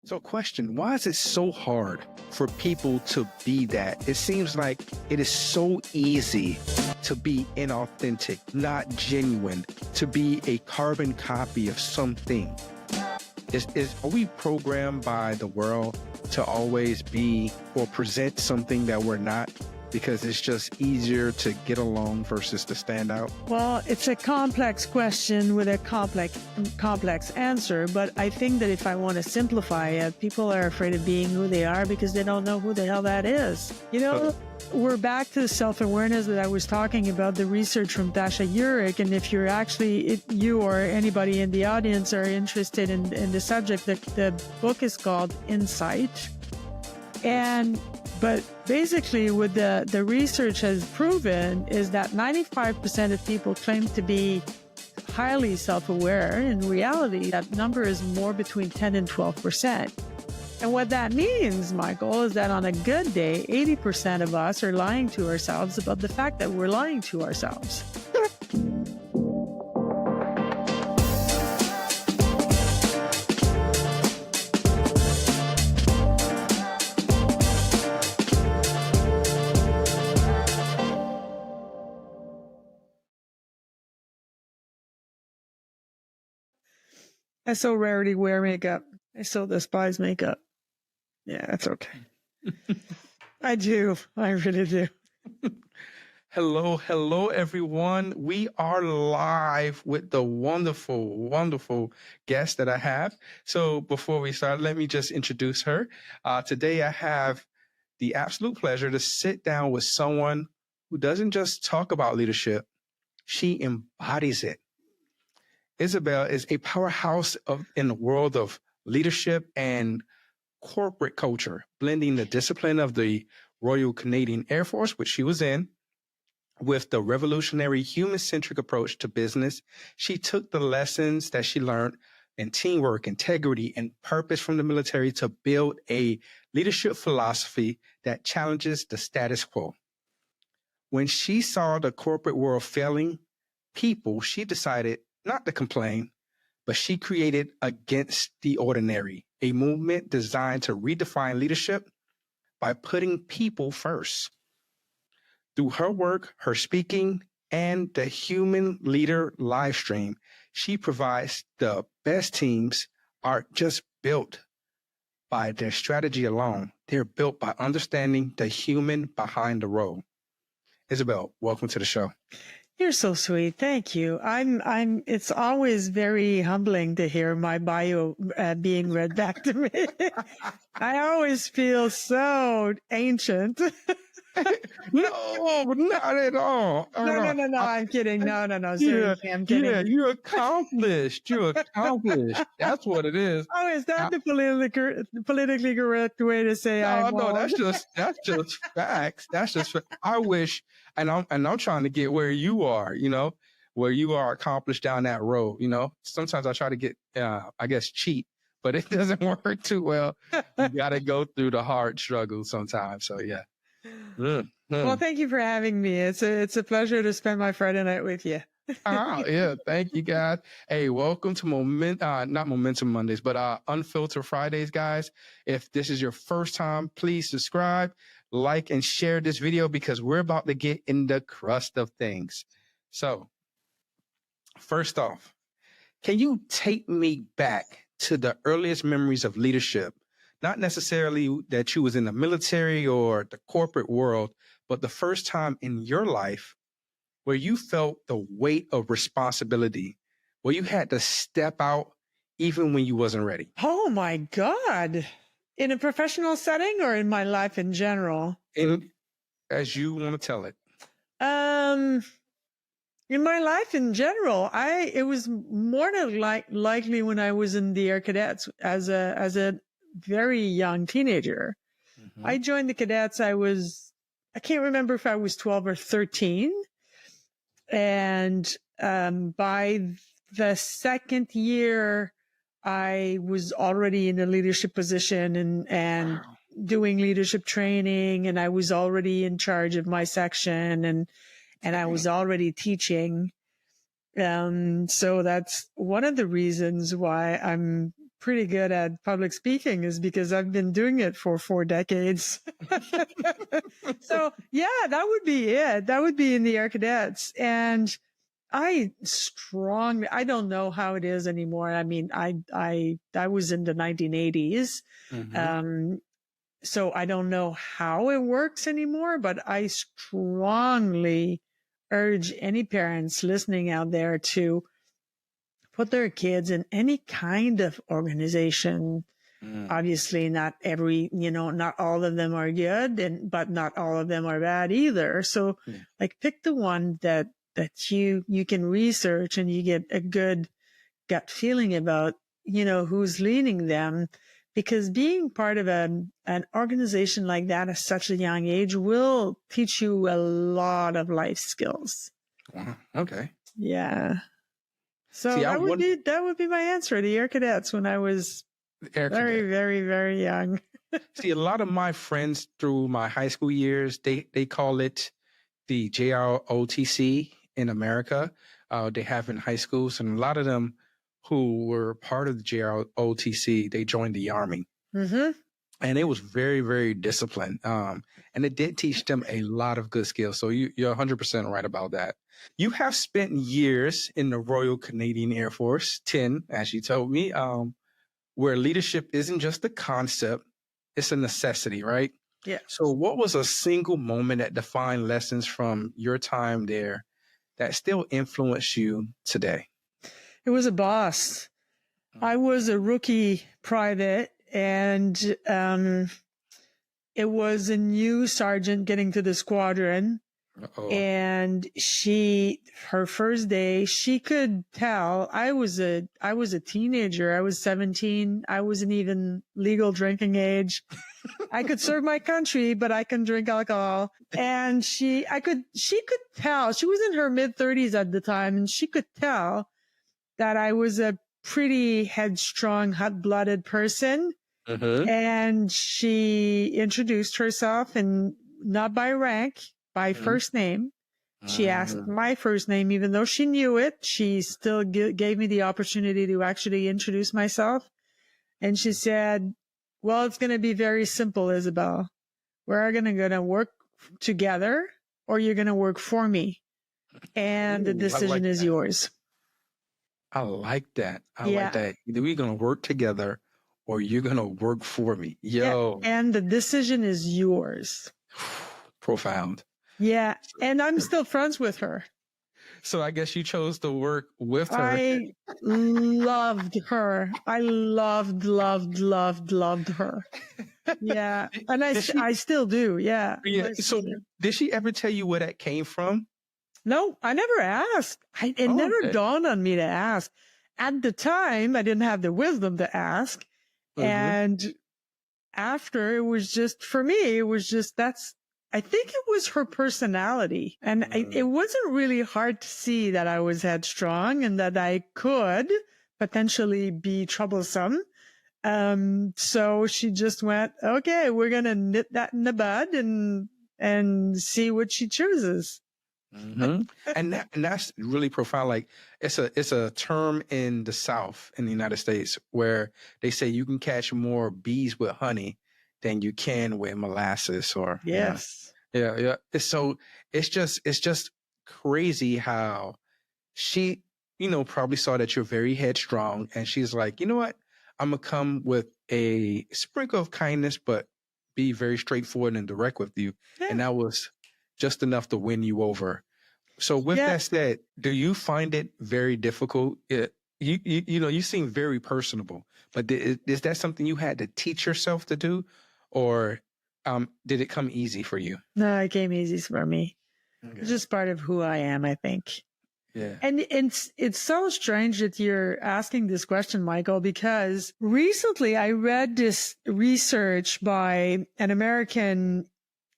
So question, why is it so hard for people to be that? It seems like it is so easy to be inauthentic, not genuine, to be a carbon copy of something. Are we programmed by the world to always be or present something that we're not? Because it's just easier to get along versus to stand out? Well, it's a complex question with a complex answer, but I think that if I want to simplify it, people are afraid of being who they are because they don't know who the hell that is. We're back to the self-awareness that I was talking about, the research from Tasha Eurich, and if you're you or anybody in the audience are interested in the subject, the book is called Insight. But basically what the research has proven is that 95% of people claim to be highly self-aware. In reality, that number is more between 10 and 12%. And what that means, Michael, is that on a good day, 80% of us are lying to ourselves about the fact that we're lying to ourselves. I so rarely wear makeup. I so despise makeup. Yeah, that's okay. I do. I really do. Hello, everyone. We are live with the wonderful guest that I have. So before we start, let me just introduce her. Today, I have the absolute pleasure to sit down with someone who doesn't just talk about leadership, she embodies it. Isabelle is a powerhouse in the world of leadership and corporate culture, blending the discipline of the Royal Canadian Air Force, which she was in, with the revolutionary human-centric approach to business. She took the lessons that she learned in teamwork, integrity, and purpose from the military to build a leadership philosophy that challenges the status quo. When she saw the corporate world failing people, she decided not to complain, but she created Against the Ordinary, a movement designed to redefine leadership by putting people first. Through her work, her speaking, and the Human Leader live stream, she provides the best teams aren't just built by their strategy alone. They're built by understanding the human behind the role. Isabelle, welcome to the show. You're so sweet. Thank you. It's always very humbling to hear my bio being read back to me. I always feel so ancient. No, not at all. No. I'm kidding. No. Seriously, I'm kidding. Yeah, you're accomplished. That's what it is. Oh, is that the politically correct way to say no, that's just facts. That's just, I wish, and I'm trying to get where you are, where you are accomplished down that road, Sometimes I try to get, cheat, but it doesn't work too well. You got to go through the hard struggle sometimes. So yeah. Well, thank you for having me. It's a pleasure to spend my Friday night with you. Yeah. Thank you, guys. Hey, welcome to not Momentum Mondays, but Unfiltered Fridays, guys. If this is your first time, please subscribe, like, and share this video because we're about to get in the crust of things. So, first off, can you take me back to the earliest memories of leadership? Not necessarily that you was in the military or the corporate world, but the first time in your life where you felt the weight of responsibility, where you had to step out even when you wasn't ready. Oh my God. In a professional setting or in my life in general? As you want to tell it. In my life in general, it was more than likely when I was in the Air Cadets as a very young teenager. Mm-hmm. I joined the cadets. I can't remember if I was 12 or 13. And by the second year, I was already in a leadership position and wow. doing leadership training. And I was already in charge of my section and I was already teaching. So that's one of the reasons why I'm pretty good at public speaking is because I've been doing it for 4 decades. So yeah, that would be it. That would be in the Air Cadets. And I don't know how it is anymore. I mean, I was in the 1980s. Mm-hmm. So I don't know how it works anymore, but I strongly urge any parents listening out there to put their kids in any kind of organization. Obviously not not all of them are good, but not all of them are bad either. So like pick the one that you can research and you get a good gut feeling about, who's leading them, because being part of an organization like that at such a young age will teach you a lot of life skills. Wow. Okay. Yeah. So See, that would be my answer. The Air Cadets when I was Air very, Cadet. very, very young. See, a lot of my friends through my high school years, they call it the JROTC in America. They have in high schools, and a lot of them who were part of the JROTC, they joined the Army. Mm-hmm. And it was very, very disciplined. And it did teach them a lot of good skills. So you're 100% right about that. You have spent years in the Royal Canadian Air Force, 10, as you told me, where leadership isn't just a concept, it's a necessity, right? Yeah. So what was a single moment that defined lessons from your time there that still influence you today? It was a boss. I was a rookie private, and it was a new sergeant getting to the squadron. Uh-oh. And her first day, she could tell I was a teenager. I was 17. I wasn't even legal drinking age. I could serve my country, but I can drink alcohol. And she could tell, she was in her mid 30s at the time, and she could tell that I was a pretty headstrong, hot-blooded person. Mm-hmm. And she introduced herself, and not by rank, by first name. She asked my first name, even though she knew it. She still gave me the opportunity to actually introduce myself. And she said, well, it's going to be very simple, Isabelle. We're going to work together, or you're going to work for me. And the decision is yours. I like that. I like that. Either we're going to work together or you're going to work for me. Yo. Yeah, and the decision is yours. Profound. Yeah. And I'm still friends with her. So I guess you chose to work with her. I loved her. I loved her. Yeah. And I still do. Yeah. Yeah. So did she ever tell you where that came from? No, I never asked. It never dawned on me to ask. At the time, I didn't have the wisdom to ask. And after, it was just, for me, it was just, I think it was her personality. And it wasn't really hard to see that I was headstrong and that I could potentially be troublesome. So she just went, okay, we're going to nip that in the bud and see what she chooses. Mm-hmm. and that's really profound. Like it's a term in the South in the United States where they say you can catch more bees with honey than you can with molasses. Or yes, yeah. It's just crazy how she probably saw that you're very headstrong, and she's like, you know what, I'm gonna come with a sprinkle of kindness, but be very straightforward and direct with you, and that was just enough to win you over. So with that said, do you find it very difficult? You seem very personable, but is that something you had to teach yourself to do, or did it come easy for you? No, it came easy for me. Okay. It's just part of who I am, I think. Yeah. And it's so strange that you're asking this question, Michael, because recently I read this research by an American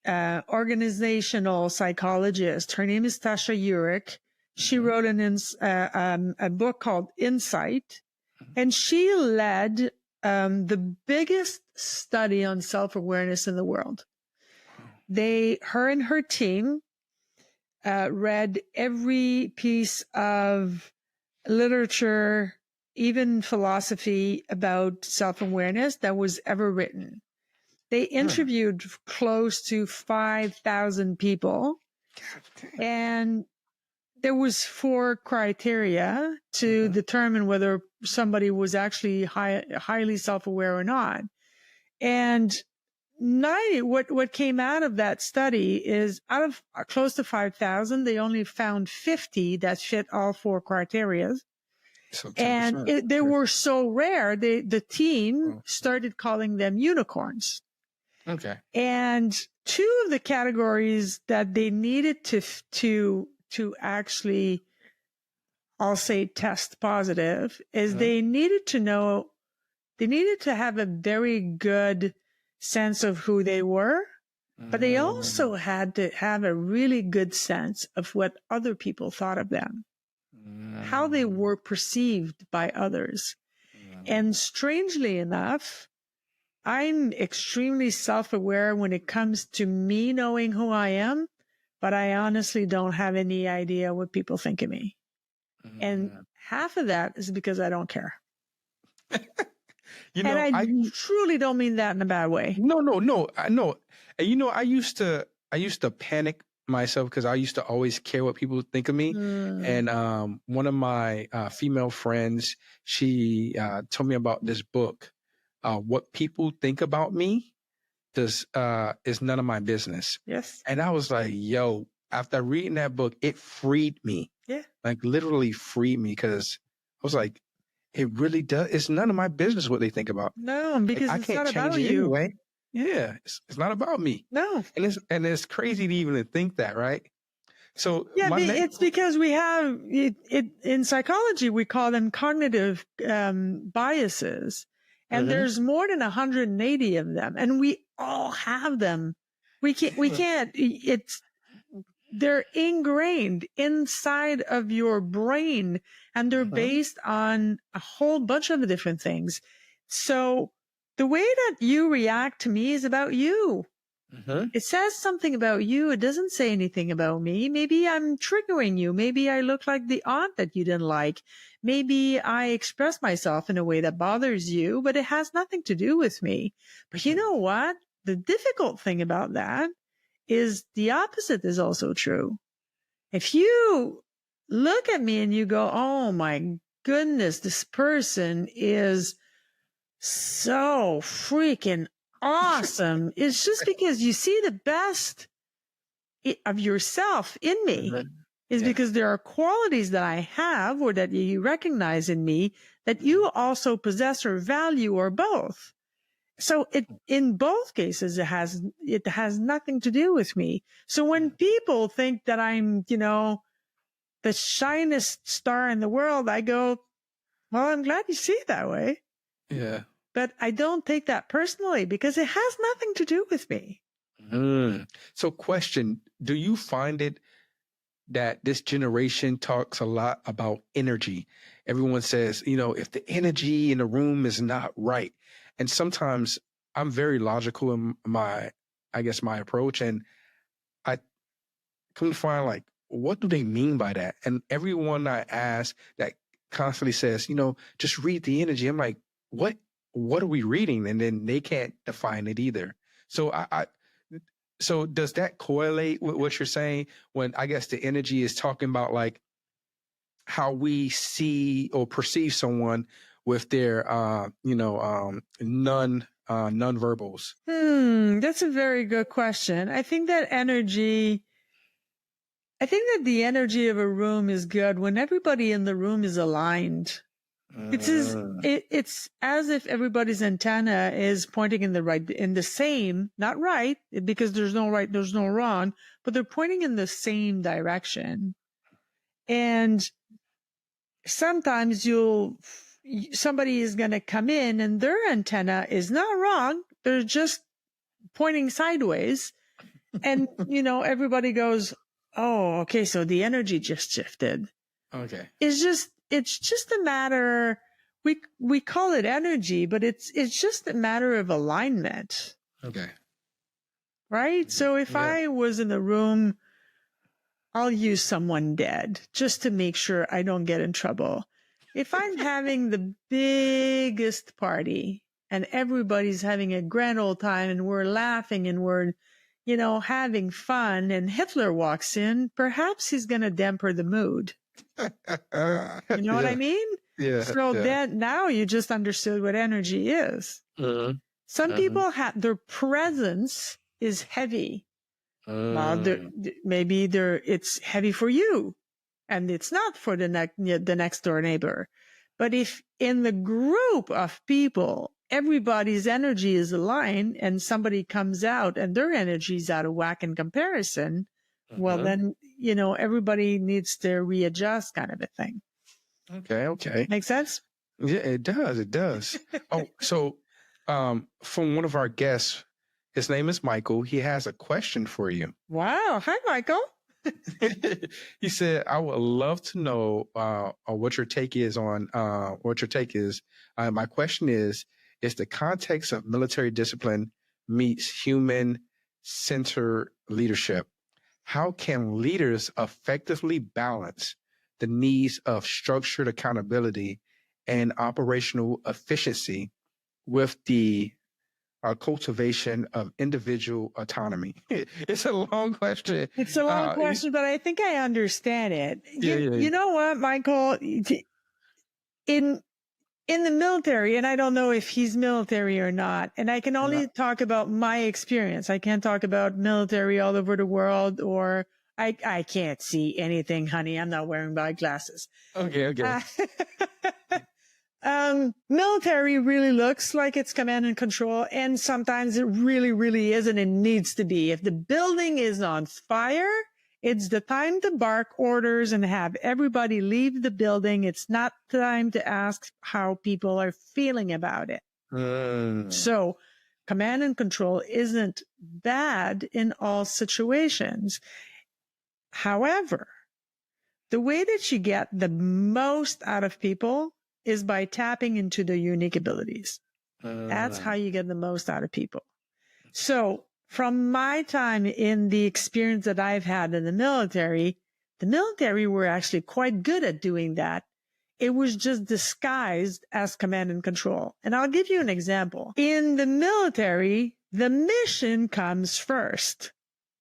organizational psychologist. Her name is Tasha Eurich. She wrote a book called Insight, and she led the biggest study on self-awareness in the world. Her and her team read every piece of literature even philosophy about self-awareness that was ever written. They interviewed close to 5,000 people, and there was 4 criteria to determine whether somebody was actually highly self-aware or not. And what came out of that study is out of close to 5,000, they only found 50 that fit all 4 criteria. So And they were so rare, the team started calling them unicorns. Okay. And 2 of the categories that they needed to actually, I'll say, test positive is they needed to have a very good sense of who they were, but they also had to have a really good sense of what other people thought of them, how they were perceived by others. And strangely enough, I'm extremely self-aware when it comes to me knowing who I am, but I honestly don't have any idea what people think of me. And half of that is because I don't care. You know, and I truly don't mean that in a bad way. No. I know. And you know, I used to panic myself because I used to always care what people think of me. And one of my female friends, she told me about this book. What people think about me is none of my business. Yes. And I was like, yo, after reading that book, it freed me. Yeah. Like literally freed me, because I was like, it really does. It's none of my business what they think about. No, because like, I it's can't not change about it you. anyway. Yeah, it's not about me. No. And it's crazy to even think that, right? So yeah, it's because we have it in psychology. We call them cognitive biases, and there's more than 180 of them, and we all have them. We can't. They're ingrained inside of your brain, and they're based on a whole bunch of different things. So the way that you react to me is about you. It says something about you. It doesn't say anything about me. Maybe I'm triggering you. Maybe I look like the aunt that you didn't like. Maybe I express myself in a way that bothers you, but it has nothing to do with me. But you know what? The difficult thing about that is the opposite is also true. If you look at me and you go, oh my goodness, this person is so freaking awesome. It's just because you see the best of yourself in me. Is because there are qualities that I have or that you recognize in me that you also possess or value, or both. So in both cases, it has nothing to do with me. So when people think that I'm, the shyest star in the world, I go, well, I'm glad you see it that way. Yeah. But I don't take that personally because it has nothing to do with me. So question, do you find it that this generation talks a lot about energy? Everyone says, if the energy in the room is not right. And sometimes I'm very logical in my approach. And I come to find, like, what do they mean by that? And everyone I ask that constantly says, just read the energy. I'm like, what are we reading? And then they can't define it either. So so does that correlate with what you're saying when I guess the energy is talking about like how we see or perceive someone with their non-verbals? That's a very good question. I think that the energy of a room is good when everybody in the room is aligned. It's as if everybody's antenna is pointing in the same, not right, because there's no right, there's no wrong, but they're pointing in the same direction. And sometimes somebody is going to come in and their antenna is not wrong. They're just pointing sideways. And, everybody goes, oh, okay. So the energy just shifted. Okay. It's just a matter, we call it energy, but it's just a matter of alignment. Okay. Right? So if I was in a room, I'll use someone dead just to make sure I don't get in trouble. if I'm having the biggest party and everybody's having a grand old time and we're laughing and we're, having fun and Hitler walks in, perhaps he's going to damper the mood. You know what I mean? Yeah. So then now you just understood what energy is. Some people have their presence is heavy. Well, maybe it's heavy for you and it's not for the next door neighbor. But if in the group of people, everybody's energy is aligned and somebody comes out and their energy is out of whack in comparison, well, then, everybody needs to readjust kind of a thing. Okay. Make sense? Yeah, it does. Oh, so from one of our guests, his name is Michael. He has a question for you. Wow. Hi, Michael. He said, I would love to know what your take is on my question is the context of military discipline meets human-centered leadership. How can leaders effectively balance the needs of structured accountability and operational efficiency with the cultivation of individual autonomy? It's a long question. It's a long question, but I think I understand it. You know what, Michael? In the military, and I don't know if he's military or not, and I can only talk about my experience. I can't talk about military all over the world, or I can't see anything, honey. I'm not wearing my glasses. Okay. Military really looks like it's command and control, and sometimes it really, really is, and it needs to be. If the building is on fire, it's the time to bark orders and have everybody leave the building. It's not time to ask how people are feeling about it. So command and control isn't bad in all situations. However, the way that you get the most out of people is by tapping into the unique abilities. That's how you get the most out of people. So from my time in the experience that I've had in the military were actually quite good at doing that. It was just disguised as command and control. And I'll give you an example. In the military, the mission comes first.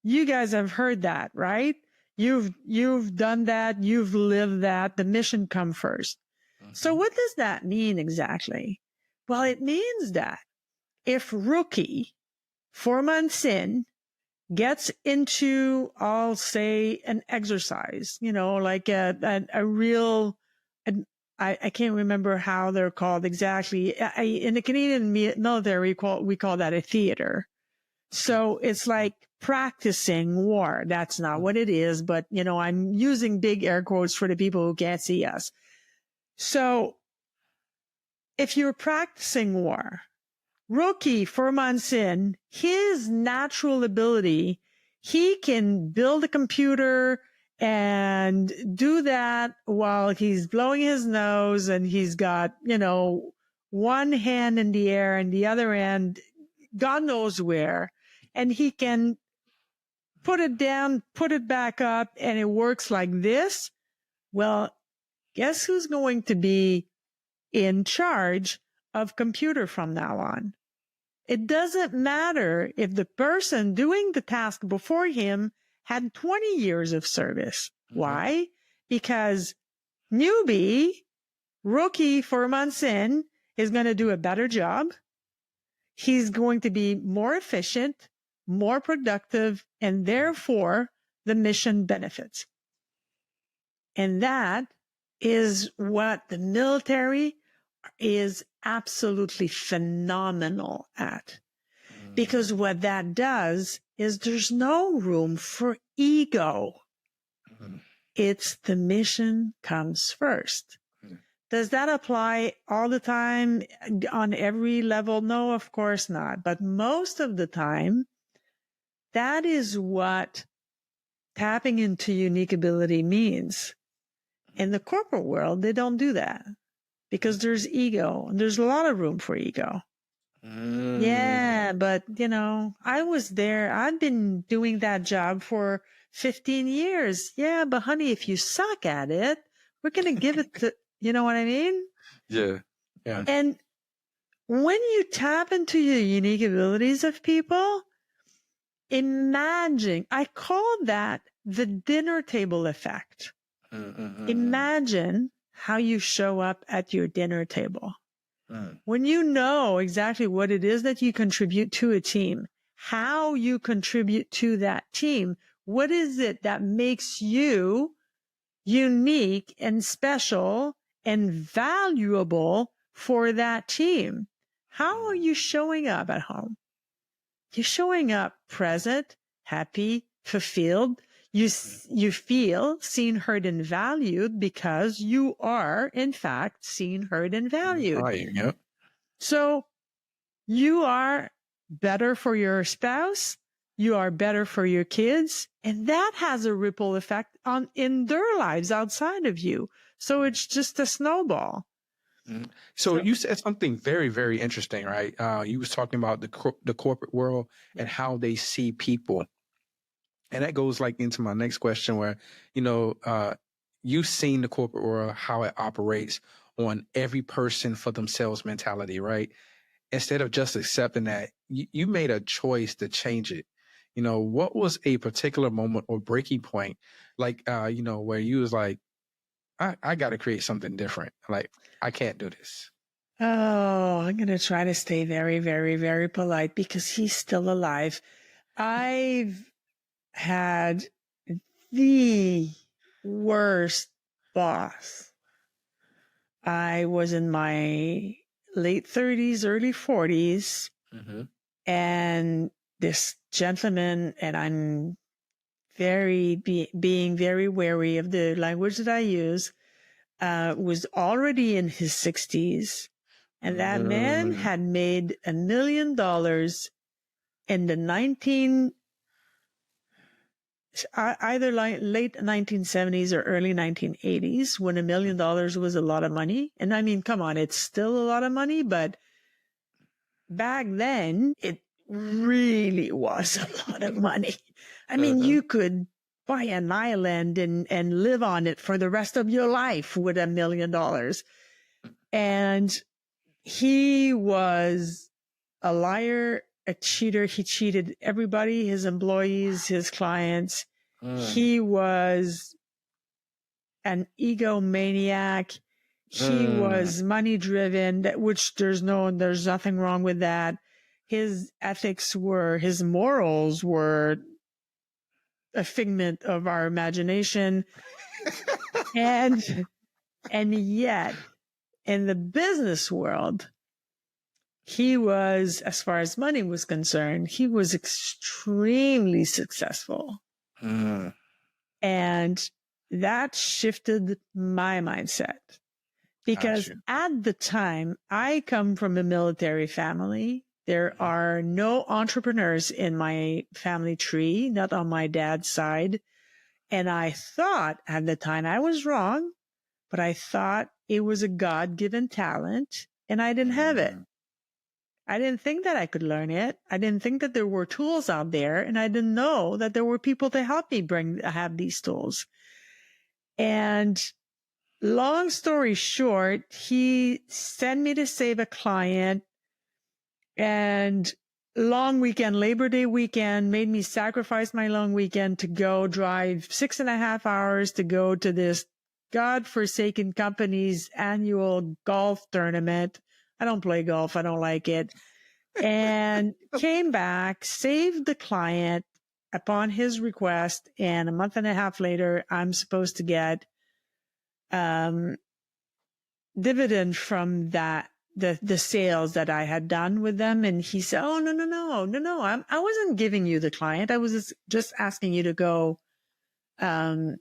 You guys have heard that, right? You've done that. You've lived that. The mission comes first. So what does that mean exactly? Well, it means that if rookie 4 months in gets into, I'll say, an exercise, like a real, I can't remember how they're called exactly. In the Canadian military, we call that a theater. So it's like practicing war. That's not what it is, but I'm using big air quotes for the people who can't see us. So if you're practicing war, rookie 4 months in, his natural ability, he can build a computer and do that while he's blowing his nose and he's got, one hand in the air and the other hand, God knows where. And he can put it down, put it back up, and it works like this. Well, guess who's going to be in charge of computer from now on? It doesn't matter if the person doing the task before him had 20 years of service. Why? Because newbie, rookie 4 months in, is going to do a better job. He's going to be more efficient, more productive, and therefore the mission benefits. And that is what the military is absolutely phenomenal at. Because what that does is there's no room for ego. It's the mission comes first. Does that apply all the time on every level? No, of course not. But most of the time, that is what tapping into unique ability means. In the corporate world, they don't do that because there's ego and there's a lot of room for ego. Yeah, but I was there. I've been doing that job for 15 years. Yeah, but honey, if you suck at it, we're going to give it to, You know what I mean? Yeah. Yeah. And when you tap into your unique abilities of people, imagine, I call that the dinner table effect. Imagine how you show up at your dinner table. When you know exactly what it is that you contribute to a team, how you contribute to that team, what is it that makes you unique and special and valuable for that team? How are you showing up at home? You're showing up present, happy, fulfilled. You feel seen, heard, and valued because you are, in fact, seen, heard, and valued. Right. Yep. So you are better for your spouse. You are better for your kids. And that has a ripple effect in their lives outside of you. So it's just a snowball. So you said something very, very interesting, right? You was talking about the corporate world and how they see people. And that goes like into my next question where, you've seen the corporate world, how it operates on every person for themselves mentality, right? Instead of just accepting that, you made a choice to change it. What was a particular moment or breaking point, like, where you was like, I got to create something different. Like, I can't do this. Oh, I'm going to try to stay very, very, very polite because he's still alive. I've had the worst boss. I was in my late 30s, early 40s, and this gentleman, and I'm being very wary of the language that I use, was already in his 60s. And that man had made $1 million in the either late 1970s or early 1980s, when $1 million was a lot of money. And I mean, come on, it's still a lot of money, but back then it really was a lot of money. I mean, you could buy an island and live on it for the rest of your life with $1 million. And he was a liar, a cheater. He cheated everybody, his employees, his clients. He was an egomaniac. He was money driven, which there's nothing wrong with that. His his morals were a figment of our imagination. and yet in the business world, he was, as far as money was concerned, he was extremely successful. And that shifted my mindset. Because at the time, I come from a military family. There are no entrepreneurs in my family tree, not on my dad's side. And I thought at the time, I was wrong, but I thought it was a God-given talent and I didn't have it. I didn't think that I could learn it. I didn't think that there were tools out there, and I didn't know that there were people to help me have these tools. And long story short, he sent me to save a client, and long weekend, Labor Day weekend, made me sacrifice my long weekend to go drive 6.5 hours to go to this godforsaken company's annual golf tournament. I don't play golf. I don't like it. And came back, saved the client upon his request. And a month and a half later, I'm supposed to get dividend from that, the sales that I had done with them. And he said, oh, no. I wasn't giving you the client. I was just asking you to go and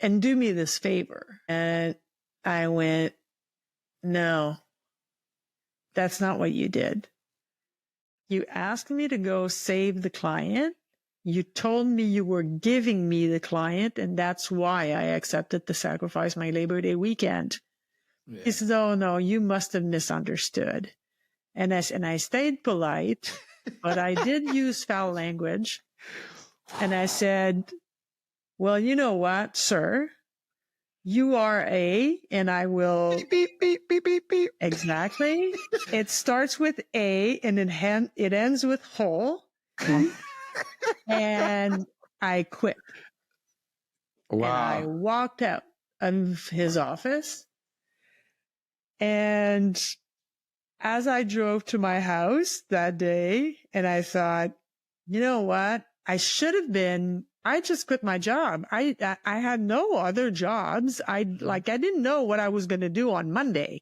do me this favor. And I went, no, that's not what you did. You asked me to go save the client. You told me you were giving me the client, and that's why I accepted to sacrifice my Labor Day weekend. Yeah. He says, oh, no, you must have misunderstood. And I stayed polite, but I did use foul language. And I said, well, you know what, sir? you are a, and I will. Beep, beep, beep, beep, beep, beep. Exactly. It starts with A and it ends with whole. And I quit. And I Wow. walked out of his office. And as I drove to my house that day, and I thought, you know what? I just quit my job. I had no other jobs. I didn't know what I was going to do on Monday.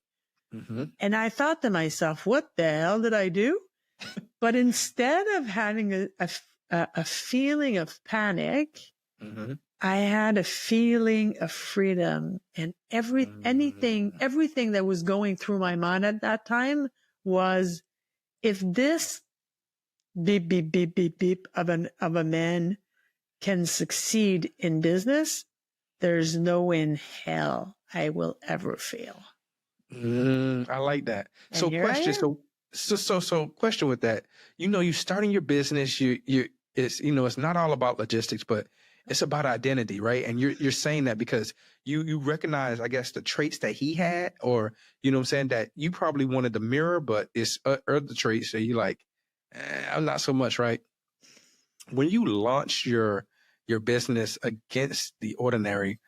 Mm-hmm. And I thought to myself, what the hell did I do? But instead of having a feeling of panic, Mm-hmm. I had a feeling of freedom, and everything that was going through my mind at that time was, if this beep, beep, beep, beep, beep of a man can succeed in business, there's no way in hell I will ever fail. I like that. And So here I question, am. so question with that. You're starting your business, it's not all about logistics, but it's about identity, right? And you're saying that because you recognize, I guess, the traits that he had, or you know what I'm saying, that you probably wanted to mirror, but it's other traits that you like, I'm not so much, right? When you launched your business against the ordinary,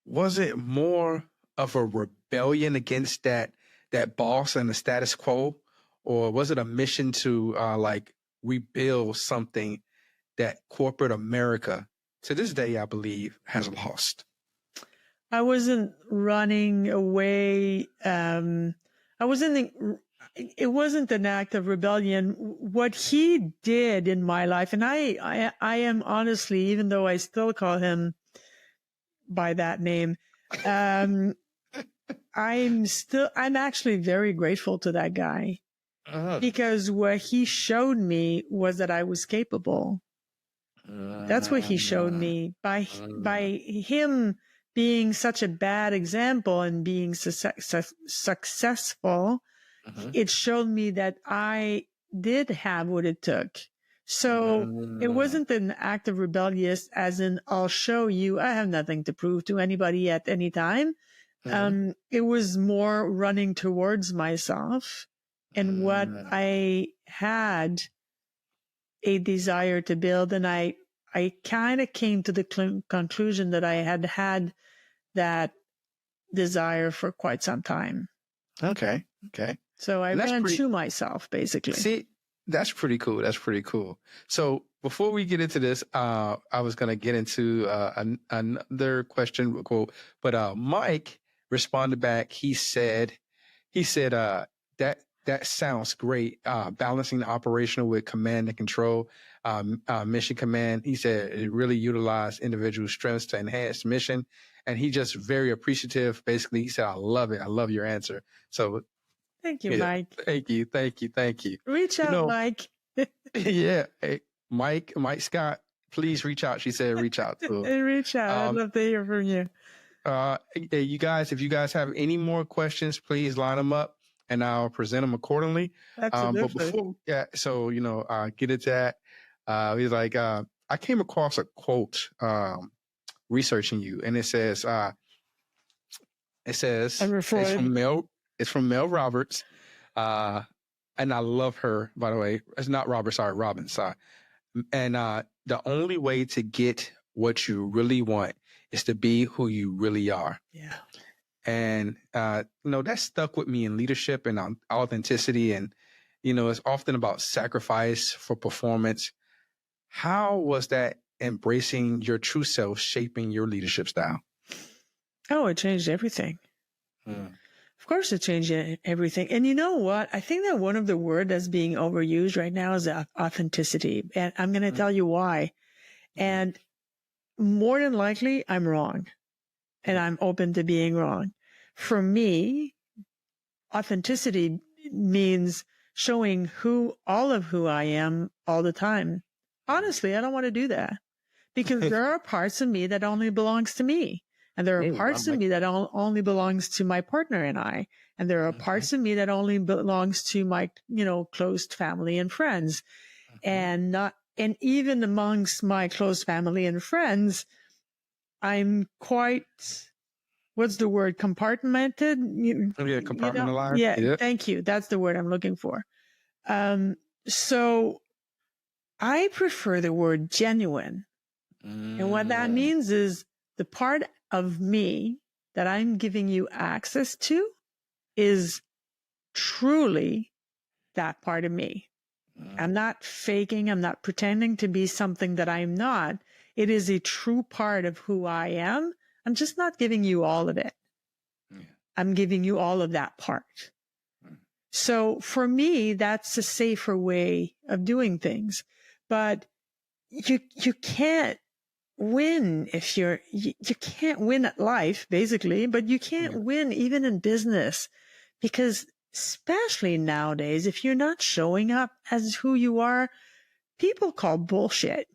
was it more of a rebellion against that boss and the status quo, or was it a mission to rebuild something that corporate America to this day, I believe, has lost? I wasn't running away. It wasn't an act of rebellion. What he did in my life, and I am honestly, even though I still call him by that name, I'm actually very grateful to that guy, because what he showed me was that I was capable. That's what he showed me by him being such a bad example and being successful. It showed me that I did have what it took. So it wasn't an act of rebellious, as in, I'll show you, I have nothing to prove to anybody at any time. It was more running towards myself and what I had a desire to build. And I kind of came to the conclusion that I had that desire for quite some time. Okay. So I ran to myself, basically. See, that's pretty cool. That's pretty cool. So before we get into this, I was going to get into another question, but Mike responded back. He said, that sounds great. Balancing the operational with command and control, mission command. He said it really utilized individual strengths to enhance mission. And he just very appreciative. Basically, he said, I love it. I love your answer. So thank you, Mike. Thank you. Reach out, Mike. Yeah. Hey, Mike Scott, please reach out. She said, reach out to him. Reach out. I'd love to hear from you. Hey, you guys, if you guys have any more questions, please line them up and I'll present them accordingly. Absolutely. But before, get into that. He's like, I came across a quote, researching you, and it says, it's from Mel Roberts. And I love her, by the way. It's not Robert, sorry, Robin, sorry. And the only way to get what you really want is to be who you really are. Yeah. And, that stuck with me in leadership and authenticity. And, it's often about sacrifice for performance. How was that embracing your true self shaping your leadership style? Oh, it changed everything. Of course, it changed everything. And you know what? I think that one of the words that's being overused right now is authenticity. And I'm going to tell you why. And more than likely, I'm wrong. And I'm open to being wrong. For me, authenticity means showing all of who I am all the time. Honestly, I don't want to do that, because there are parts of me that only belongs to me. And there are parts of me that only belongs to my partner and I. And there are parts of me that only belongs to my, close family and friends. And even amongst my close family and friends, I'm quite, what's the word? Compartmented? Compartmentalized. Yeah, Yeah. thank you. That's the word I'm looking for. So I prefer the word genuine. And what that means is the part of me that I'm giving you access to is truly that part of me. I'm not faking. I'm not pretending to be something that I'm not. It is a true part of who I am. I'm just not giving you all of it. I'm giving you all of that part. So for me, that's a safer way of doing things. But you can't win if you can't win at life, basically, but you can't win even in business, because especially nowadays, if you're not showing up as who you are, people call bullshit.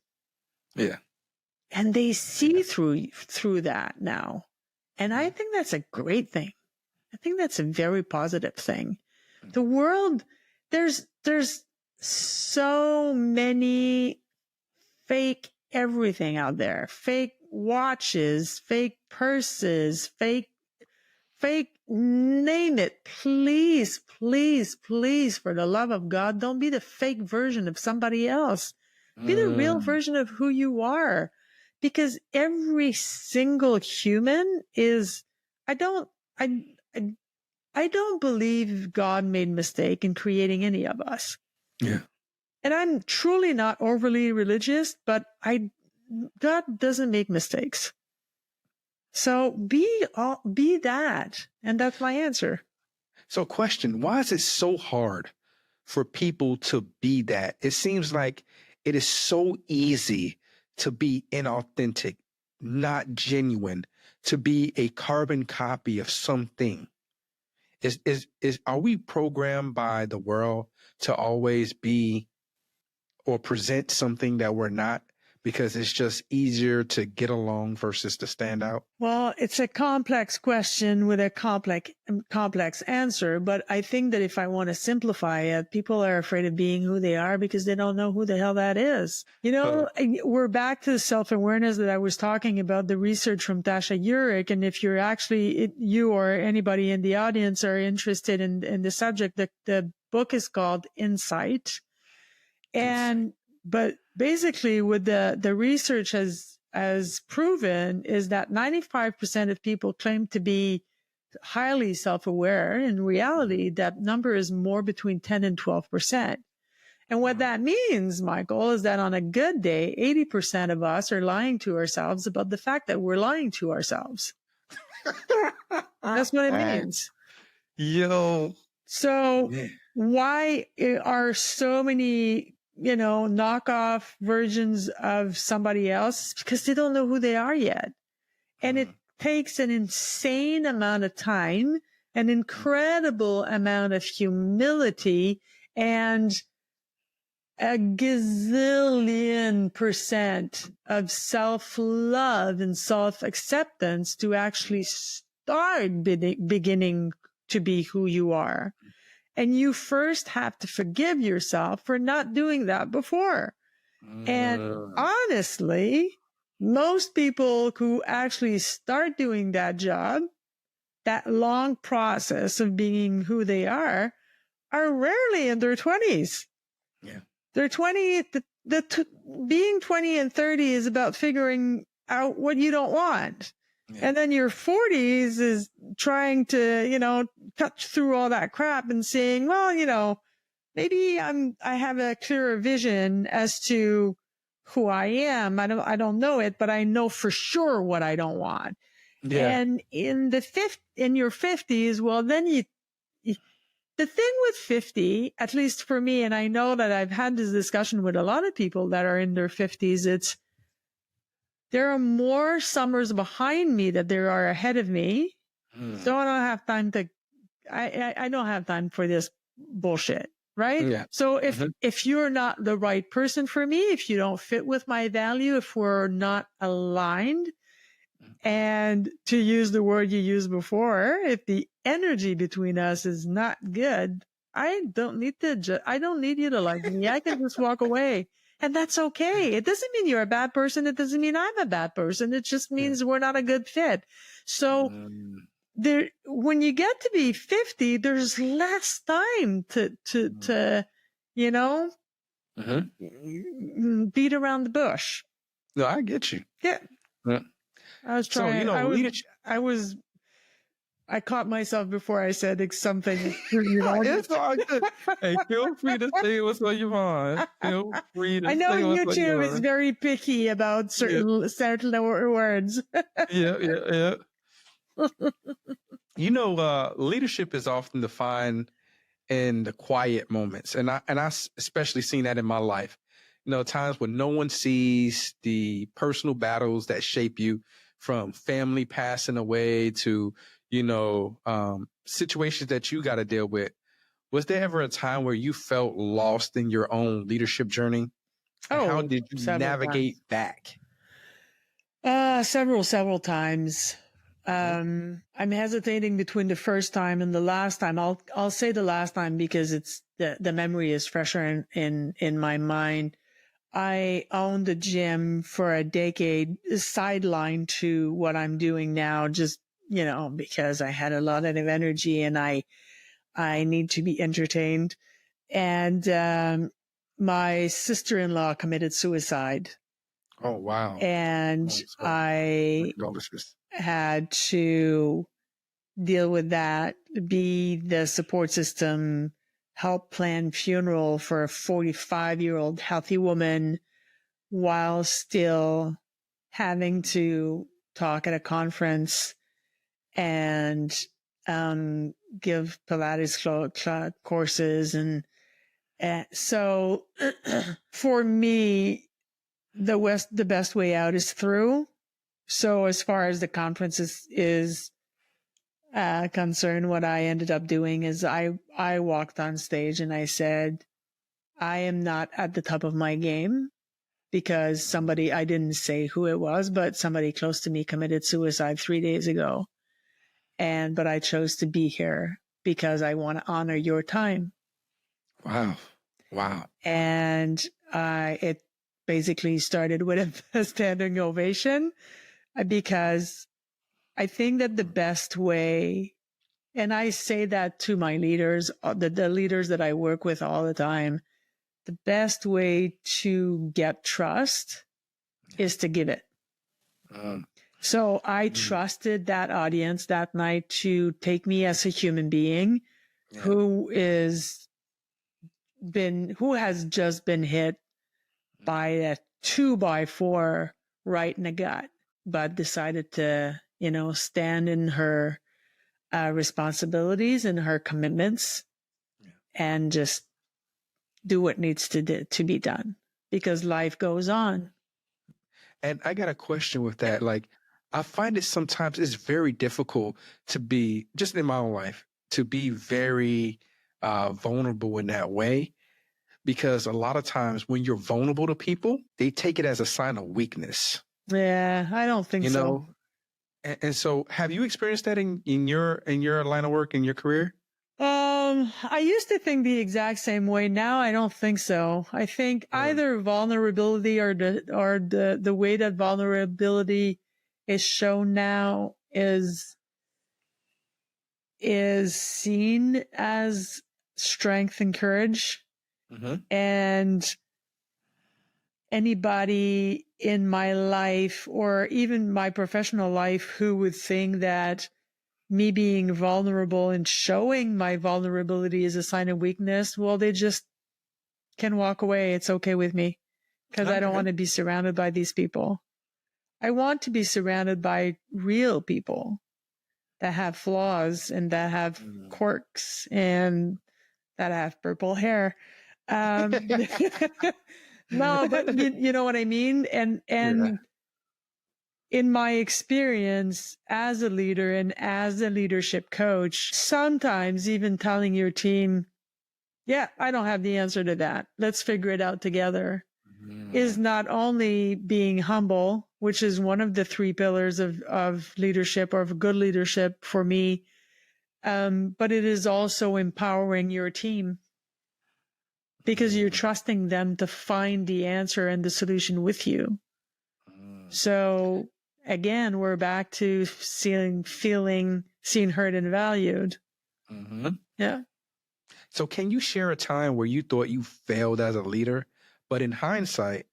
Yeah. And they see through that now. And I think that's a great thing. I think that's a very positive thing. The world, there's so many fake everything out there. Fake watches, fake purses, fake, name it. Please, please, please, for the love of God, don't be the fake version of somebody else. Be the real version of who you are. Because every single human is, I don't believe God made a mistake in creating any of us. Yeah. And I'm truly not overly religious, but God doesn't make mistakes. So be that. And that's my answer. So question, why is it so hard for people to be that? It seems like it is so easy to be inauthentic, not genuine, to be a carbon copy of something. Are we programmed by the world to always be or present something that we're not, because it's just easier to get along versus to stand out? Well, it's a complex question with a complex answer, but I think that if I want to simplify it, people are afraid of being who they are because they don't know who the hell that is. You know, we're back to the self-awareness that I was talking about, the research from Tasha Eurich. And if you're actually, you or anybody in the audience are interested in the subject, the book is called Insight. But basically what the research has proven is that 95% of people claim to be highly self-aware. In reality, that number is more between 10 and 12%. And what that means, Michael, is that on a good day, 80% of us are lying to ourselves about the fact that we're lying to ourselves. That's what it means. So why are so many, knockoff versions of somebody else? Because they don't know who they are yet. And it takes an insane amount of time, an incredible amount of humility, and a gazillion% of self-love and self-acceptance to actually start beginning to be who you are. And you first have to forgive yourself for not doing that before. And honestly, most people who actually start doing that job, that long process of being who they are rarely in their 20s. Yeah. They're 20, being 20 and 30 is about figuring out what you don't want. Yeah. And then your 40s is trying to, cut through all that crap and saying, well, maybe I have a clearer vision as to who I am. I don't know it, but I know for sure what I don't want. Yeah. And in your 50s, well, then the thing with 50, at least for me, and I know that I've had this discussion with a lot of people that are in their 50s, there are more summers behind me that there are ahead of me. So I don't have time I don't have time for this bullshit. Right? Yeah. So if you're not the right person for me, if you don't fit with my value, if we're not aligned, and to use the word you used before, if the energy between us is not good, I don't need you to like me. I can just walk away. And that's okay. It doesn't mean you're a bad person. It doesn't mean I'm a bad person. It just means we're not a good fit. So when you get to be 50, there's less time to, you know, beat around the bush. No, I get you. Yeah. I was trying. So, leadership. I caught myself before I said something. It's all good. Hey, feel free to say what's on your mind. Feel free to I know say what's on your YouTube mind. is very picky about certain words. Yeah. Leadership is often defined in the quiet moments, and I especially seen that in my life. Times when no one sees the personal battles that shape you, from family passing away to situations that you got to deal with. Was there ever a time where you felt lost in your own leadership journey? And how did you navigate back? Several times. I'm hesitating between the first time and the last time. I'll say the last time because it's the memory is fresher in my mind. I owned a gym for a decade, sidelined to what I'm doing now, just, because I had a lot of energy and I need to be entertained. And my sister-in-law committed suicide. Oh, wow. And I had to deal with that, be the support system, help plan funeral for a 45-year-old healthy woman while still having to talk at a conference and give Pilates courses. And so for me, the best way out is through. So as far as the conference is concerned, what I ended up doing is I walked on stage and I said, I am not at the top of my game because somebody, I didn't say who it was, but somebody close to me committed suicide 3 days ago. But I chose to be here because I want to honor your time. Wow. And it basically started with a standing ovation because I think that the best way, and I say that to my leaders, the leaders that I work with all the time, the best way to get trust is to give it. So I trusted that audience that night to take me as a human being who has just been hit by a 2x4 right in the gut, but decided to, stand in her responsibilities and her commitments and just do what needs to be done because life goes on. And I got a question with that. Like, I find it sometimes it's very difficult to be, just in my own life, to be very vulnerable in that way. Because a lot of times when you're vulnerable to people, they take it as a sign of weakness. Yeah, I don't think so. And so have you experienced that in your line of work, in your career? I used to think the exact same way. Now I don't think so. I think either vulnerability or the way that vulnerability is shown now is seen as strength and courage. And anybody in my life or even my professional life who would think that me being vulnerable and showing my vulnerability is a sign of weakness, well, they just can walk away. It's okay with me because I don't want to be surrounded by these people. I want to be surrounded by real people that have flaws and that have quirks and that have purple hair. No, but you know what I mean? And in my experience as a leader and as a leadership coach, sometimes even telling your team, yeah, I don't have the answer to that. Let's figure it out together is not only being humble, which is one of the 3 pillars of leadership or of good leadership for me, but it is also empowering your team. because you're trusting them to find the answer and the solution with you. So again, we're back to feeling seen, heard, and valued. Yeah. So can you share a time where you thought you failed as a leader, but in hindsight,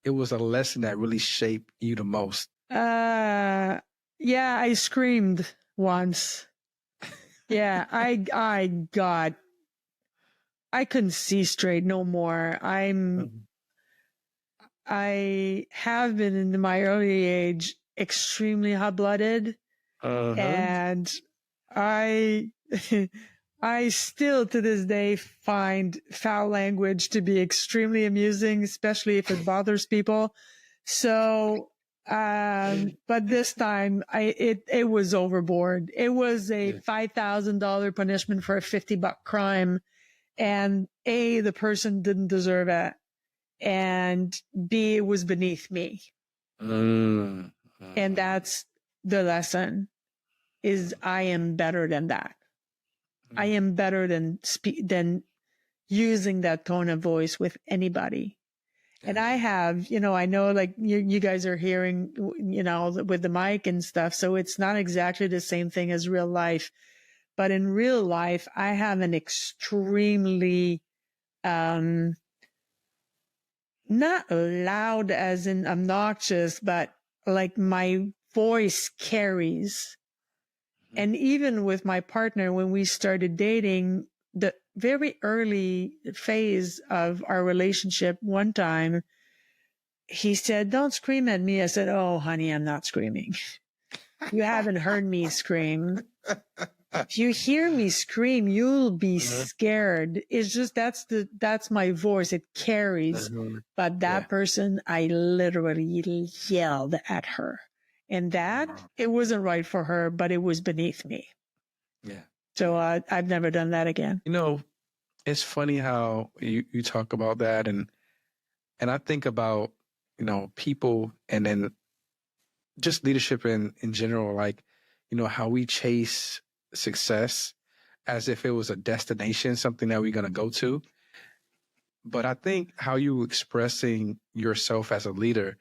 it was a lesson that really shaped you the most? Yeah, I screamed once. Yeah, I couldn't see straight no more. I have been in my early age extremely hot-blooded, and I I still to this day find foul language to be extremely amusing, especially if it bothers people. So, but this time it was overboard. It was a $5,000 punishment for a $50 crime. And A, the person didn't deserve it. And B, it was beneath me. And that's the lesson, is I am better than that. I am better than using that tone of voice with anybody. And I have, I know like you guys are hearing, with the mic and stuff. So it's not exactly the same thing as real life, but in real life, I have an extremely, not loud as in obnoxious, but like my voice carries. And even with my partner, when we started dating, the very early phase of our relationship, one time he said, "Don't scream at me." I said, "Oh, honey, I'm not screaming. You haven't heard me scream. If you hear me scream, you'll be scared. It's just, that's my voice. It carries." But that person, I literally yelled at her. And that, it wasn't right for her, but it was beneath me. Yeah. So I've never done that again. It's funny how you talk about that. And I think about, people and then just leadership in general, like, how we chase success as if it was a destination, something that we're going to go to. But I think how you expressing yourself as a leader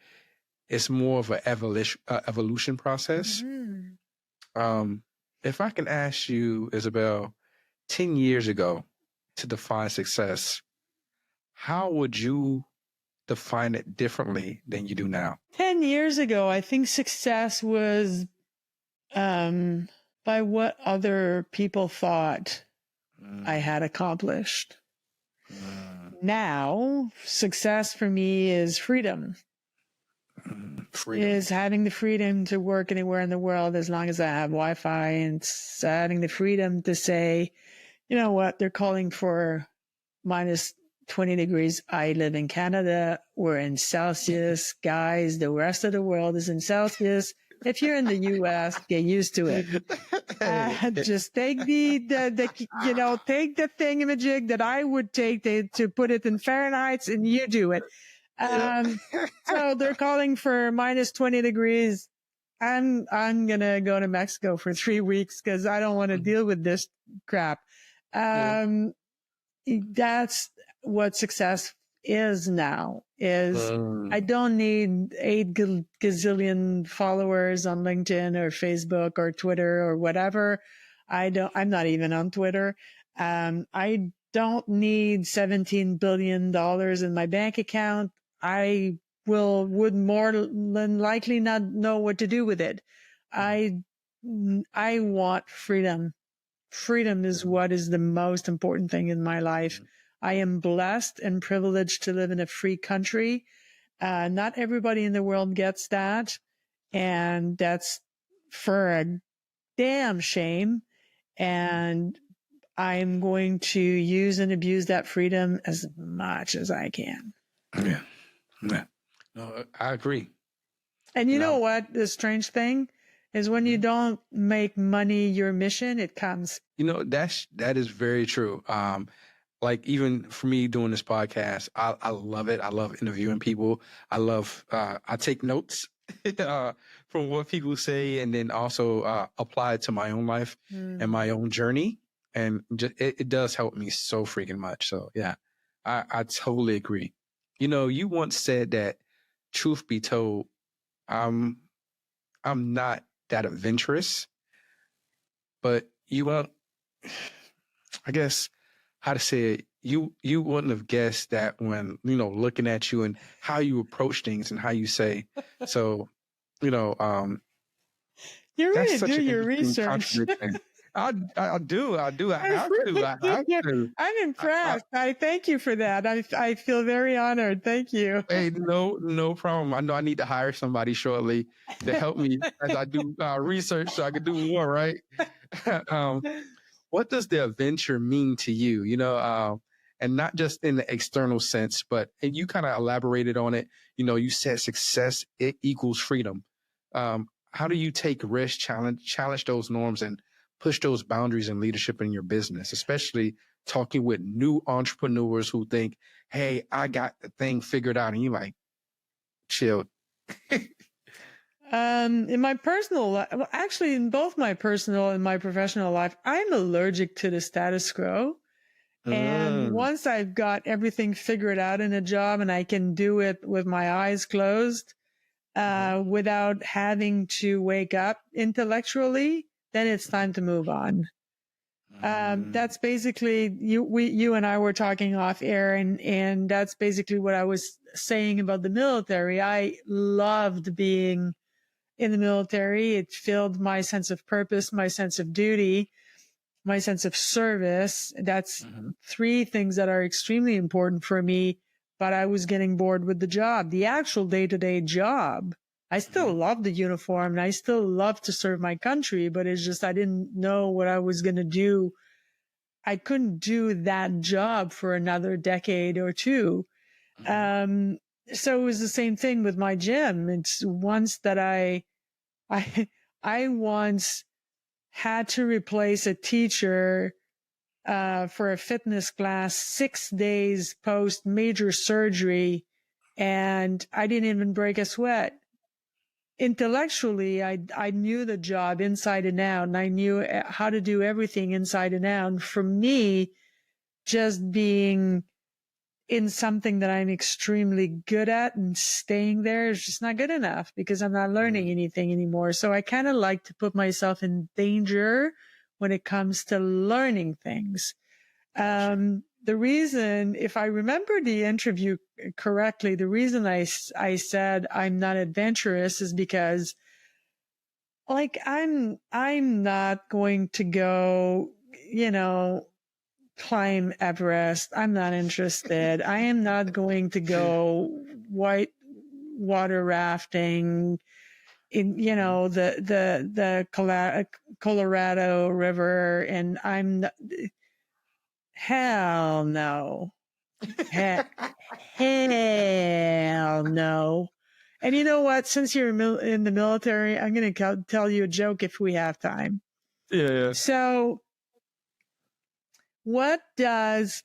is more of an evolution process. If I can ask you, Isabelle, 10 years ago to define success, how would you define it differently than you do now? 10 years ago, I think success was by what other people thought I had accomplished. Now, success for me is freedom. Is having the freedom to work anywhere in the world as long as I have Wi-Fi, and having the freedom to say, you know what, they're calling for minus 20 degrees. I live in Canada. We're in Celsius. Guys, the rest of the world is in Celsius. If you're in the U.S., get used to it. Just take take the thingamajig that I would take to put it in Fahrenheit, and you do it. So they're calling for minus 20 degrees. I'm going to go to Mexico for 3 weeks because I don't want to deal with this crap. That's what success is now, is I don't need 8 gazillion followers on LinkedIn or Facebook or Twitter or whatever. I'm not even on Twitter. I don't need $17 billion in my bank account. I would more than likely not know what to do with it. I want freedom. Freedom is what is the most important thing in my life. I am blessed and privileged to live in a free country. Not everybody in the world gets that. And that's for a damn shame. And I'm going to use and abuse that freedom as much as I can. Yeah. No, I agree. And you know what? The strange thing is when you don't make money your mission, it comes. That is very true. Like even for me doing this podcast, I love it. I love interviewing people. I take notes from what people say, and then also apply it to my own life and my own journey. And it does help me so freaking much. So yeah, I totally agree. You know, you once said that, truth be told, I'm I'm not that adventurous, but you won't. I guess how to say it. You wouldn't have guessed that when looking at you and how you approach things and how you say. So, you know, You that's really such do an your interesting research. contradiction. I do, I I have to, really I do. have to. I'm I impressed. I thank you for that. I feel very honored. Thank you. Hey, no problem. I know I need to hire somebody shortly to help me as I do research so I can do more, right? um, what does the adventure mean to you? And not just in the external sense, but and you kind of elaborated on it. You said success it equals freedom. How do you take risks, challenge those norms, and push those boundaries in leadership in your business, especially talking with new entrepreneurs who think, "Hey, I got the thing figured out," and you like, chill. In my personal life, well, actually, in both my personal and my professional life, I'm allergic to the status quo. And Mm, once I've got everything figured out in a job and I can do it with my eyes closed, mhm, without having to wake up intellectually, then it's time to move on. mm, That's basically you and I were talking off air, and that's basically what I was saying about the military. I loved being in the military. It filled my sense of purpose, my sense of duty, my sense of service. That's mhm, three things that are extremely important for me. But I was getting bored with the job, the actual day to day job. I still mhm, love the uniform and I still love to serve my country, but it's just I didn't know what I was going to do. I couldn't do that job for another decade or two. mhm, Um, so it was the same thing with my gym. It's once that I, I once had to replace a teacher for a fitness class 6 days post major surgery, and I didn't even break a sweat. Intellectually, I knew the job inside and out, and I knew how to do everything inside and out. And for me, just being in something that I'm extremely good at and staying there is just not good enough because I'm not learning mhm. anything anymore. So I kind of like to put myself in danger when it comes to learning things. Gotcha. The reason, if I remember the interview correctly, the reason I said I'm not adventurous is because like I'm not going to go, you know, climb Everest. I'm not interested. I am not going to go white water rafting in, Mhm. the Colorado River. And hell no. He- hell no. And you know what? Since you're in the military, I'm going to tell you a joke if we have time. Yeah, yeah. So what does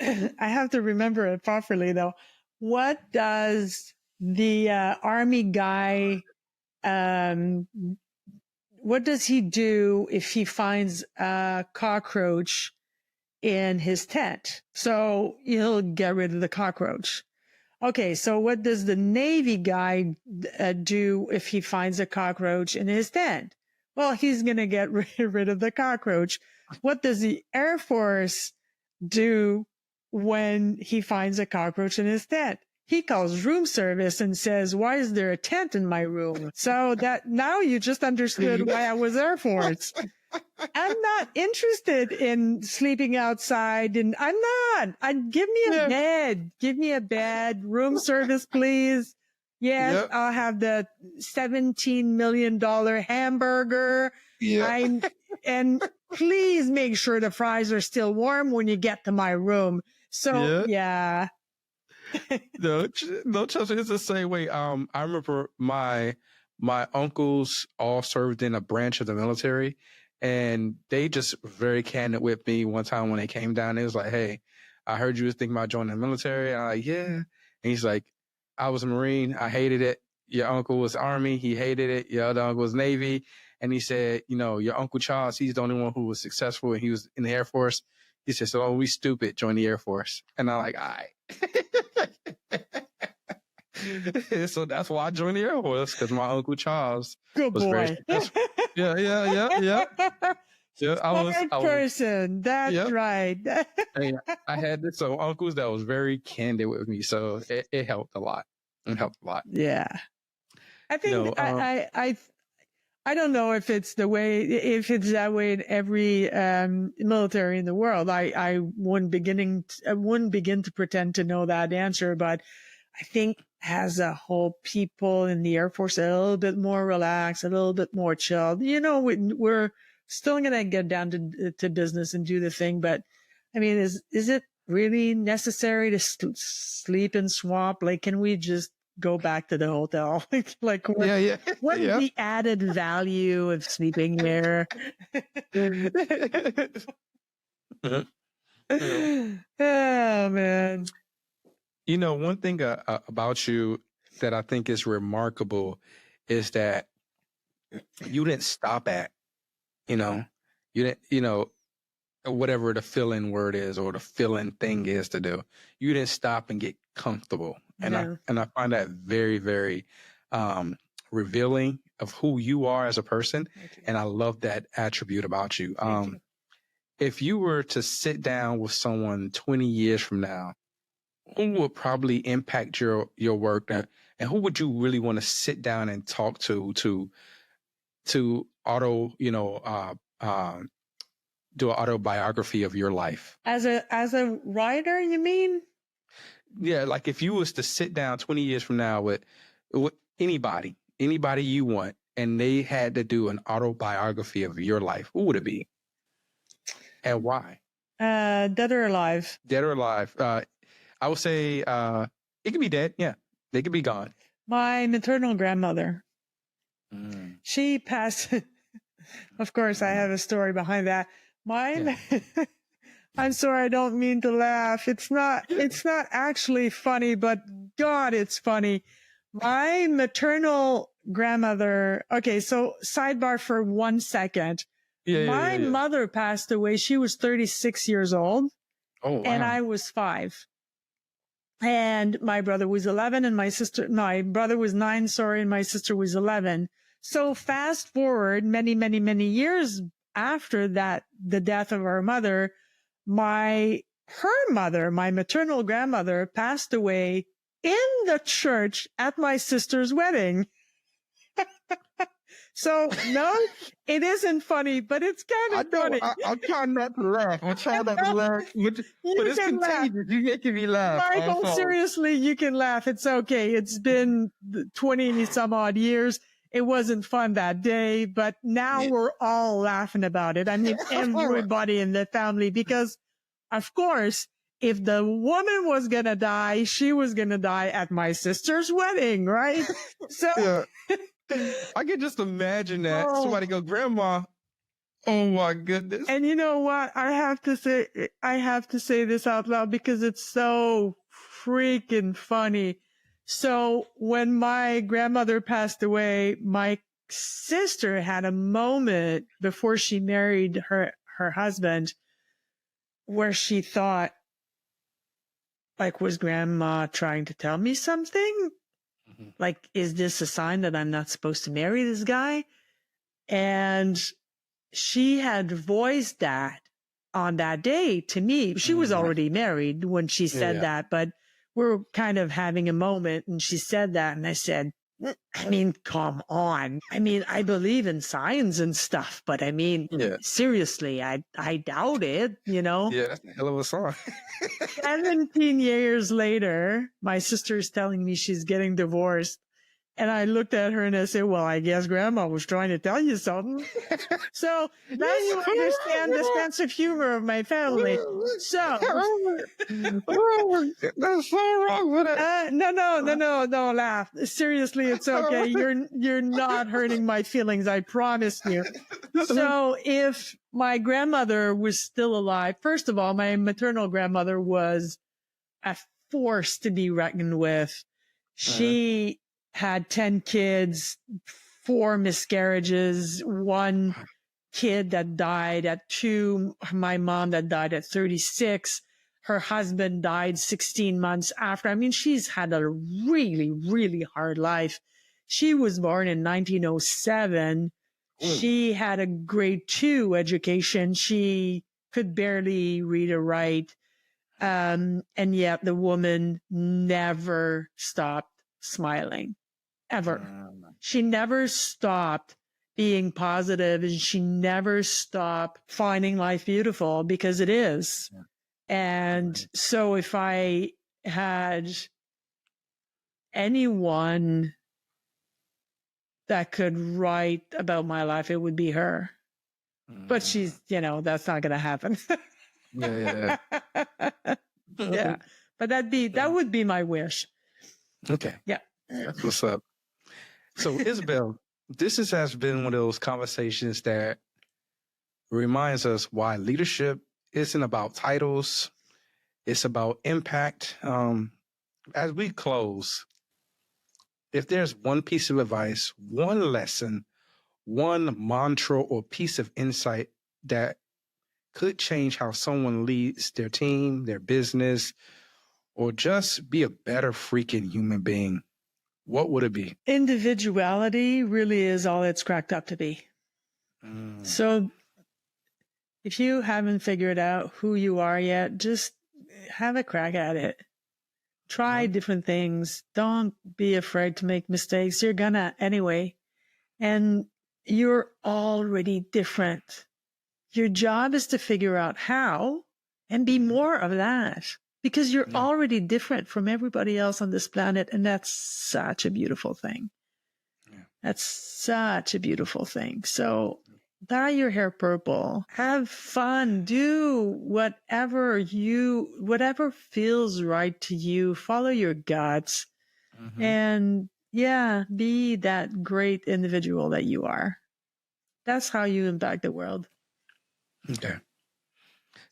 I have to remember it properly though. What does the army guy um what does he do if he finds a cockroach in his tent? So he'll get rid of the cockroach. Okay, so what does the Navy guy do if he finds a cockroach in his tent? Well, he's going to get rid of the cockroach. What does the Air Force do when he finds a cockroach in his tent? He calls room service and says, "Why is there a tent in my room?" So that now you just understood why I was Air Force. I'm not interested in sleeping outside, and I'm not. Give me a Yeah. bed. Give me a bed. Room service, please. Yes, Yep. I'll have the $17 million hamburger. Yeah. I'm and please make sure the fries are still warm when you get to my room. So Yeah. yeah. No, no, Chelsea, it's the same way. I remember my uncles all served in a branch of the military, and they just very candid with me one time when they came down. It was like, "Hey, I heard you was thinking about joining the military." And I'm like, "Yeah," and he's like, "I was a Marine. I hated it. Your uncle was Army. He hated it. Your other uncle was Navy." And he said, "Your Uncle Charles, he's the only one who was successful, and he was in the Air Force." He said, so we stupid, join the Air Force. And I'm like, all right. So that's why I joined the Air Force, because my Uncle Charles Good was very boy. successful. Yeah. Smart person. That's yeah. right. And I had some uncles that was very candid with me. So it helped a lot. It helped a lot. Yeah. I think I don't know if it's that way in every military in the world. I wouldn't begin to pretend to know that answer, but I think as a whole, people in the Air Force are a little bit more relaxed, a little bit more chilled. You know, we're still going to get down to business and do the thing, but I mean, is it really necessary to sleep in swamp? Like, can we just go back to the hotel? Like, what is the added value of sleeping there? Oh, man. You know, one thing about you that I think is remarkable is that you didn't stop at, you didn't, whatever the fill-in word is or the fill-in thing is to do. You didn't stop and get comfortable. And I find that very, very revealing of who you are as a person. And I love that attribute about you. If you were to sit down with someone 20 years from now, who would probably impact your work, and who would you really want to sit down and talk to auto, do an autobiography of your life? As a writer, you mean? Yeah, like if you was to sit down 20 years from now with anybody you want, and they had to do an autobiography of your life, who would it be? And why? Dead or alive? Dead or alive. I would say it could be dead. Yeah, they could be gone. My maternal grandmother. She passed. Of course, I have a story behind that. I'm sorry, I don't mean to laugh. It's not actually funny, but God, it's funny. My maternal grandmother. Okay, so sidebar for 1 second. My mother passed away. She was 36 years old. Oh, wow. And I was 5. And my brother was 11 and my brother was 9, and my sister was 11. So fast forward many, many, many years after that, the death of our mother, her mother, my maternal grandmother, passed away in the church at my sister's wedding. So, no, it isn't funny, but it's kind of funny. I'm trying not to laugh. But it's contagious. You're making me laugh. Michael, seriously, you can laugh. It's okay. It's been 20 some odd years. It wasn't fun that day, but now we're all laughing about it. I mean, everybody in the family, because, of course, if the woman was going to die, she was going to die at my sister's wedding, right? So... I can just imagine that. Somebody go, Grandma. Oh my goodness. And you know what? I have to say this out loud because it's so freaking funny. So when my grandmother passed away, my sister had a moment before she married her husband where she thought, like, was Grandma trying to tell me something? Like, is this a sign that I'm not supposed to marry this guy? And she had voiced that on that day to me. She was already married when she said that, but we're kind of having a moment and she said that. And I said, I mean, come on. I mean, I believe in science and stuff, but I mean, seriously, I doubt it, Yeah, that's a hell of a song. 17 years later, my sister's telling me she's getting divorced. And I looked at her and I said, well, I guess Grandma was trying to tell you something. So now you understand the sense of humor of my family. So that's so wrong with it. No, don't laugh. Seriously, it's okay. You're not hurting my feelings. I promise you. So if my grandmother was still alive, first of all, my maternal grandmother was a force to be reckoned with. She had 10 kids, 4 miscarriages, 1 kid that died at 2, my mom that died at 36, her husband died 16 months after. I mean, she's had a really, really hard life. She was born in 1907. She had a grade 2 education. She could barely read or write. And yet the woman never stopped smiling, ever. She never stopped being positive, and she never stopped finding life beautiful, because it is. Yeah. And so if I had anyone that could write about my life, it would be her. But she's, that's not going to happen. Yeah. Yeah. But that would be my wish. Okay. Yeah. That's what's up. So, Isabelle, this has been one of those conversations that reminds us why leadership isn't about titles. It's about impact. As we close, if there's one piece of advice, one lesson, one mantra or piece of insight that could change how someone leads their team, their business, or just be a better freaking human being, what would it be? Individuality really is all it's cracked up to be. So if you haven't figured out who you are yet, just have a crack at it. Try different things. Don't be afraid to make mistakes. You're gonna anyway. And you're already different. Your job is to figure out how and be more of that, because you're already different from everybody else on this planet. And that's such a beautiful thing. Yeah. That's such a beautiful thing. So dye your hair purple, have fun, do whatever feels right to you, follow your guts, and be that great individual that you are. That's how you impact the world. Okay.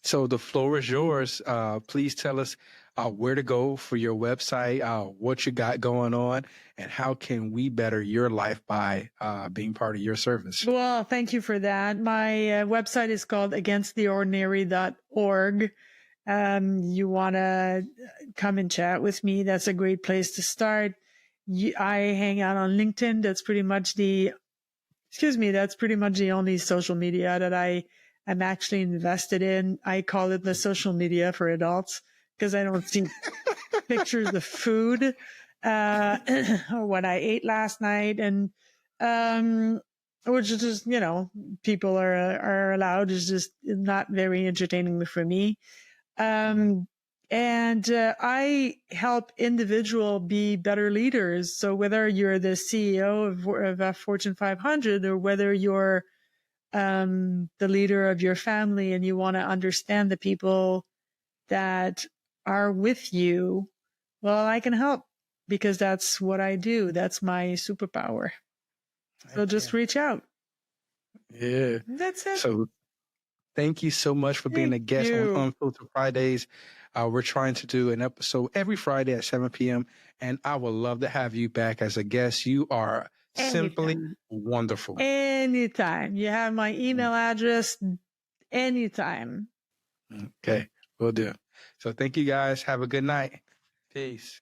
So the floor is yours. Please tell us where to go for your website, what you got going on, and how can we better your life by being part of your service. Well, thank you for that. My website is called againsttheordinary.org. You want to come and chat with me, that's a great place to start. I hang out on LinkedIn. That's pretty much the only social media that I'm actually invested in. I call it the social media for adults, because I don't see pictures of food, or what I ate last night. And, which is just, people are allowed. It's just not very entertaining for me. I help individuals be better leaders. So whether you're the CEO of a Fortune 500, or whether you're the leader of your family and you want to understand the people that are with you, well, I can help, because that's what I do. That's my superpower. So just reach out. Yeah. That's it. So thank you so much for being a guest on Unfiltered Fridays. We're trying to do an episode every Friday at 7 p.m. And I would love to have you back as a guest. You are simply wonderful. Anytime. You have my email address. Anytime. Okay, will do. So thank you guys. Have a good night. Peace.